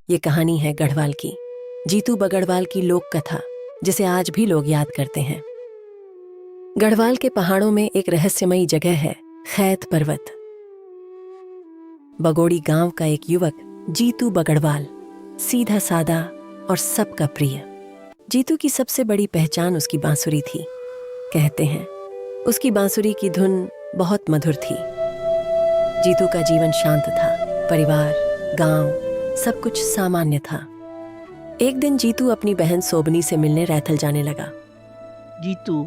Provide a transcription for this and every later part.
ये कहानी है गढ़वाल की, जीतू बगढ़वाल की लोक कथा, जिसे आज भी लोग याद करते हैं। गढ़वाल के पहाड़ों में एक रहस्यमयी जगह है, खैत पर्वत। बगोड़ी गांव का एक युवक जीतू बगढ़वाल, सीधा सादा और सबका प्रिय। जीतू की सबसे बड़ी पहचान उसकी बांसुरी थी। कहते हैं उसकी बांसुरी की धुन बहुत मधुर थी। जीतू का जीवन शांत था, परिवार, गांव, सब कुछ सामान्य था। एक दिन जीतू अपनी बहन सोबनी से मिलने रैथल जाने लगा। जीतू,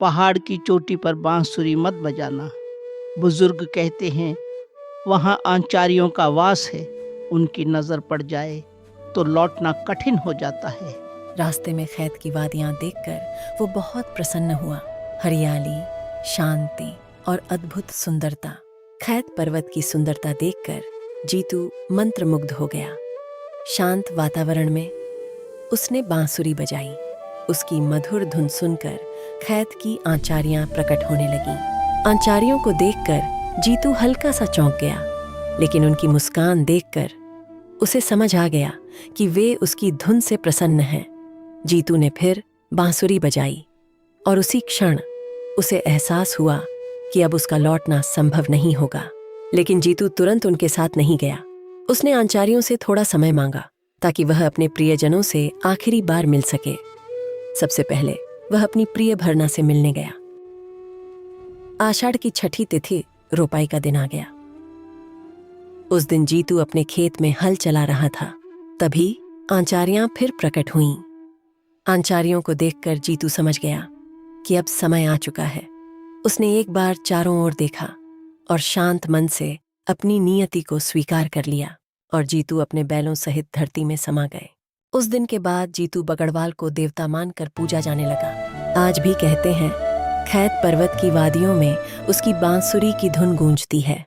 पहाड़ की चोटी पर बांसुरी मत बजाना। बुजुर्ग कहते हैं वहाँ आचार्यों का वास है, उनकी नजर पड़ जाए तो लौटना कठिन हो जाता है। रास्ते में खैत की वादियां देखकर वो बहुत प्रसन्न हुआ। हरियाली, शांति और अद्भुत सुंदरता। खैत पर्वत की सुंदरता देखकर जीतू मंत्रमुग्ध हो गया। शांत वातावरण में उसने बांसुरी बजाई। उसकी मधुर धुन सुनकर खैत की आचारियां प्रकट होने लगीं। आचार्यों को देखकर जीतू हल्का सा चौंक गया, लेकिन उनकी मुस्कान देखकर उसे समझ आ गया कि वे उसकी धुन से प्रसन्न हैं। जीतू ने फिर बांसुरी बजाई और उसी क्षण उसे एहसास हुआ कि अब उसका लौटना संभव नहीं होगा। लेकिन जीतू तुरंत उनके साथ नहीं गया। उसने आचार्यों से थोड़ा समय मांगा ताकि वह अपने प्रियजनों से आखिरी बार मिल सके। सबसे पहले वह अपनी प्रिय भरना से मिलने गया। आषाढ़ की छठी तिथि, रोपाई का दिन आ गया। उस दिन जीतू अपने खेत में हल चला रहा था। तभी आचार्यां फिर प्रकट हुईं। आचार्यों को देखकर जीतू समझ गया कि अब समय आ चुका है। उसने एक बार चारों ओर देखा और शांत मन से अपनी नियति को स्वीकार कर लिया, और जीतू अपने बैलों सहित धरती में समा गए। उस दिन के बाद जीतू बगढ़वाल को देवता मानकर पूजा जाने लगा। आज भी कहते हैं खैत पर्वत की वादियों में उसकी बांसुरी की धुन गूंजती है।